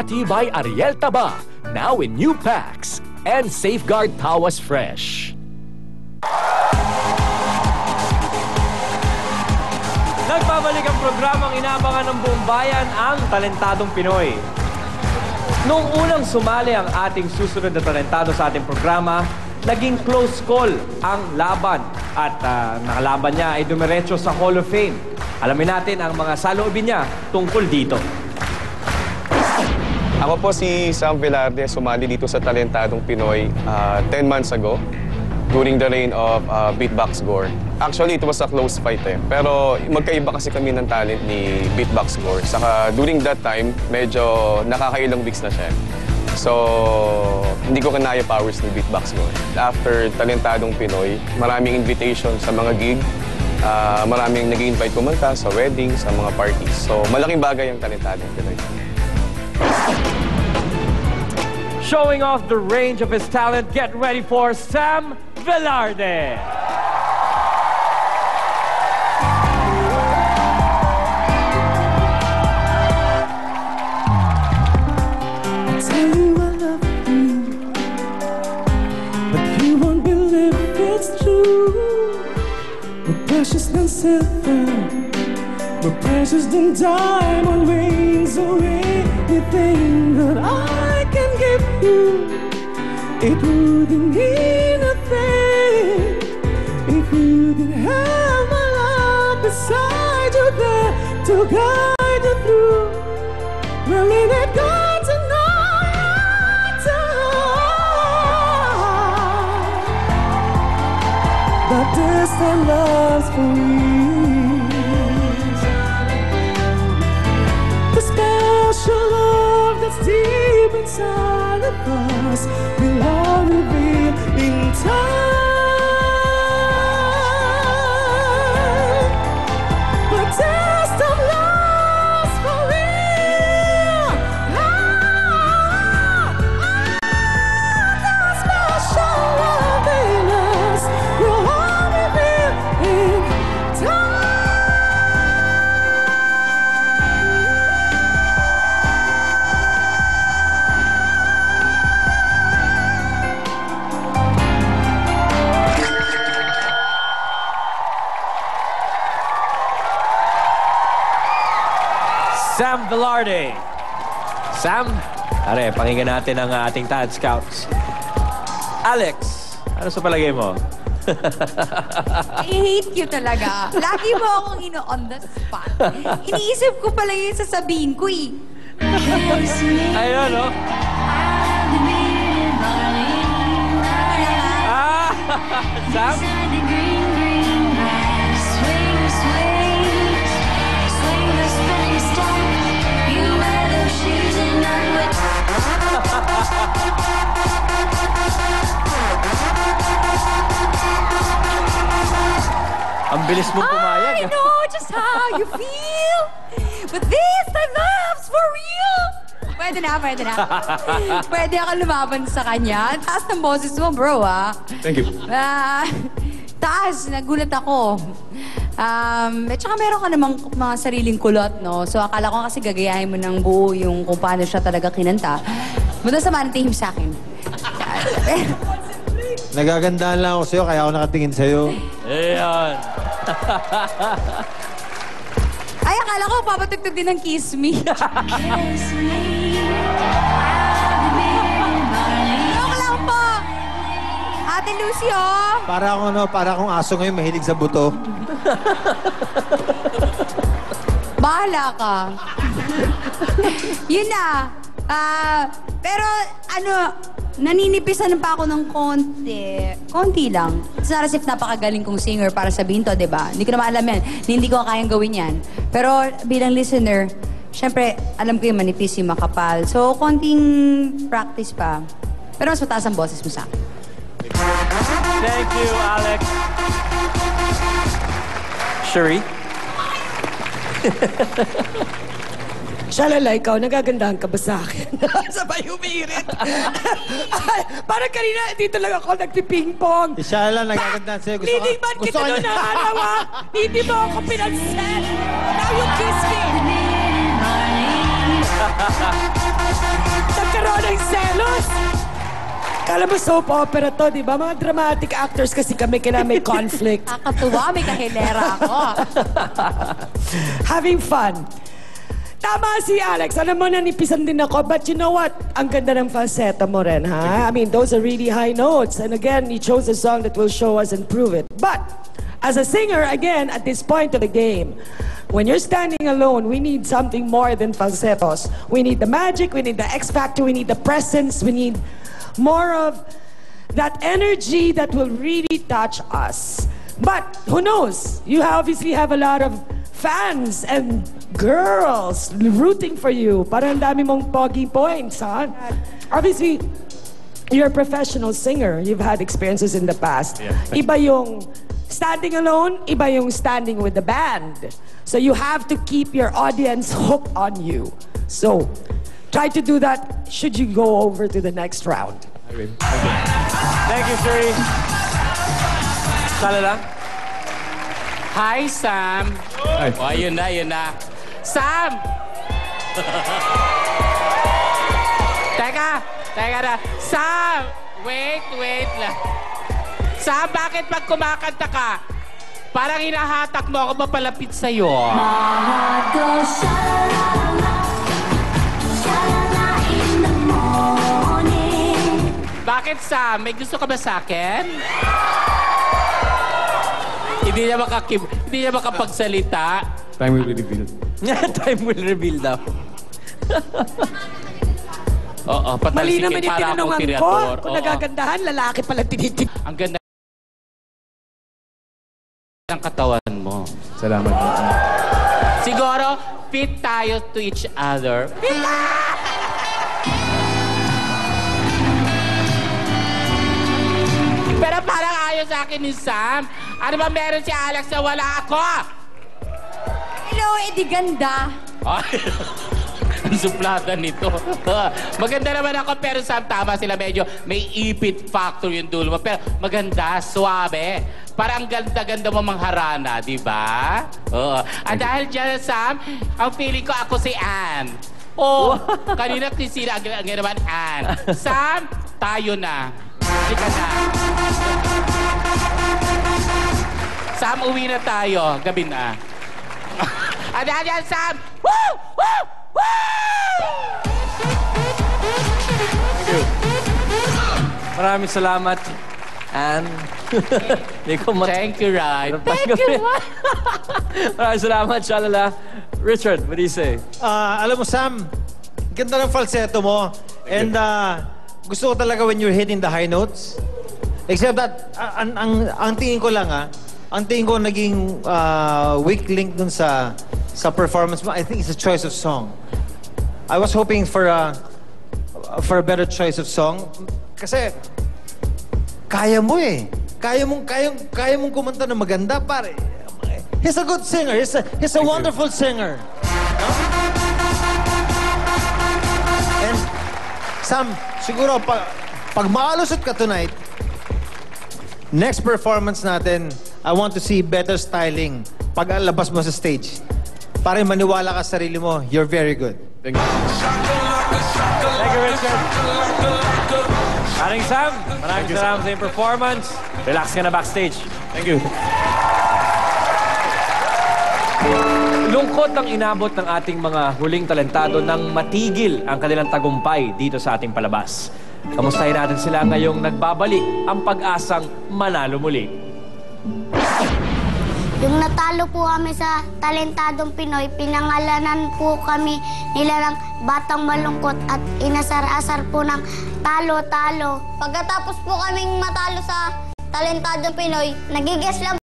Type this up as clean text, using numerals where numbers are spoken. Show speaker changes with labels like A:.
A: By Ariel Taba, now in new packs. And Safeguard Tawas Fresh.
B: Nagbabalik ang programang inaabangan ng buong bayan, ang Talentadong Pinoy. Noong unang sumali ang ating susunod na talentado sa ating programa, naging close call ang laban at nakalaban niya ay dumiretso sa Hall of Fame. Alamin natin ang mga saloobin niya tungkol dito.
C: Ako po si Sam Velarde, sumali dito sa Talentadong Pinoy 10 months ago during the reign of Beatbox Gore. Actually, it was a close fight pero magkaiba kasi kami ng talent ni Beatbox Gore. Saka during that time, medyo nakakailang weeks na siya. So, hindi ko kanaya powers ni Beatbox Gore. After Talentadong Pinoy, maraming invitation sa mga gig. Maraming nag-invite kumanta sa weddings, sa mga parties. So, malaking bagay ang Talentadong Pinoy.
B: Showing off the range of his talent, get ready for Sam Velarde.
D: I tell you I love you, but you won't believe it's true. We're precious than silver, we're precious than diamond rings, so anything that I can give you, it wouldn't mean a thing if you didn't have my love beside you there to guide you through. Well, ain't it good to know your time that distant love's for real? The special love that's deep inside of us will all reveal in time. But taste of love's for real. The special love in us will all reveal in time.
B: Sam Velarde. Sam, are, pakinggan natin ang ating talent scouts. Alex, ano sa palagay mo?
E: I hate you talaga. Lagi mo akong on the spot. Iniisip ko pala yung sasabihin ko eh.
B: Ayun, no? Ah! Sam? Ang bilis mong pumayag.
E: I know just how you feel. But this time love's for real. Pwede na, pwede na. Pwede ako lumaban sa kanya. Taas ng boses mo, bro, ah.
B: Thank you.
E: Taas, nagulat ako. At saka meron ka namang mga sariling kulot, no? So akala ko kasi gagayahin mo ng buo yung kung paano siya talaga kinanta. Muna sa manatihim sa akin.
F: Nagagandaan lang ako sa'yo, kaya ako nakatingin sa'yo.
B: Ayan.
E: Ay, akala ko papatugtog din ng Kiss Me. Joke lang po. Ate Lucy, oh.
F: Para akong aso ngayon mahilig sa buto.
E: Bahala ka. Yun na. Pero naninipisan pa ako ng konti. Konti lang. Sarasif napakagaling kong singer para sabihin to, di ba? Hindi ko naman alam yan. Hindi ko kayang gawin yan. Pero bilang listener, syempre, alam ko yung manipis, yung makapal. So, konting practice pa. Pero mas mataas ang boses mo sa akin.
B: Thank you, Alex. Sherry?
G: Shalala, ikaw, nagagandahan ka ba sa akin? Sabay umiirit. Parang kanina, dito lang ako nagpiping-pong.
F: Si Shala nagagandaan sa'yo.
G: Leading man kita doon na araw, ha? Hindi mo ako pinansin. Now you kiss me. Kala mo soap opera to, di ba? Mga dramatic actors kasi kami, kailangan may conflict.
E: Kakatuwa, may kahilera ako.
G: Having fun. Tama si Alex. Alam mo, nanipisan din ako. But you know what? Ang ganda ng falsetto mo rin, ha? I mean, those are really high notes. And again, you chose a song that will show us and prove it. But, as a singer, again, at this point of the game, when you're standing alone, we need something more than falsettos. We need the magic, we need the X factor, we need the presence, we need more of that energy that will really touch us. But, who knows? You obviously have a lot of fans and girls rooting for you. Parang dami mong pogi points, ha? Obviously, you're a professional singer. You've had experiences in the past.
B: Yeah.
G: Iba yung standing alone, iba yung standing with the band. So you have to keep your audience hooked on you. So, try to do that should you go over to the next round.
B: Thank you, Sherry. Shalala.
H: Hi, Sam. Oh, yun na. Sam! Teka na. Sam! Wait lang. Sam, bakit pag kumakanta ka, parang hinahatak mo ako mapalapit sa'yo? Bakit, Sam? May gusto ka ba sa'kin? Hindi niya makapagsalita.
C: Time will reveal.
B: Time will reveal daw.
H: Oo,
G: Mali
H: patalsikin
G: naman yung
H: para akong
G: tinanungan ko.
H: tirador.
G: Kung
H: Oo.
G: nagagandahan, lalaki pala tinitig.
H: Ang ganda ng katawan mo.
C: Salamat po.
H: Siguro, fit tayo to each other. Pero parang ayaw sa akin ni Sam. Ano ba meron si Alex na wala ako?
E: Hello, edi ganda.
H: Ay, ang suplada nito. Maganda naman ako, pero Sam, tama sila. Medyo may ipit factor yung dulo mo. Pero maganda, suabe. Parang ganda-ganda mo mangharana, di ba? Oo. At dahil dyan, Sam, ang feeling ko ako si Ann. Oh, kanina Christina, ang naman Ann. Sam, tayo na. Hindi ka na. Sam, uwi na tayo. Gabi na. At dahil dyan, Sam, woo! Woo! Woo!
B: Maraming salamat, Ann.
H: Thank you, Ryan.
B: Thank you, Maraming salamat, Shalala. Richard, what do you say?
F: Alam mo, Sam, ganda ng falsetto mo. And gusto ko talaga when you're hitting the high notes. Except that, ang tingin ko lang, ang tingin ko naging weak link dun sa performance mo, I think it's a choice of song. I was hoping for a better choice of song. Kasi, kaya mo eh. Kaya mong kumanta na maganda, pare. He's a good singer. He's a wonderful singer. No? And, Sam, siguro, pag maalusot ka tonight, next performance natin, I want to see better styling pag labas mo sa stage. Para maniwala ka sa sarili mo, you're very good.
C: Thank you.
B: Thank you, Richard. Aring Sam, maraming salamat sa iyong performance. Relax ka na backstage.
C: Thank you.
B: Lungkot ang inabot ng ating mga huling talentado nang matigil ang kanilang tagumpay dito sa ating palabas. Kamustahin natin sila ngayong nagbabalik ang pag-asang manalo muli.
I: Yung natalo po kami sa Talentadong Pinoy, pinangalanan po kami nila ng Batang Malungkot at inasar-asar po ng talo-talo. Pagkatapos po kaming matalo sa Talentadong Pinoy, nagigess lang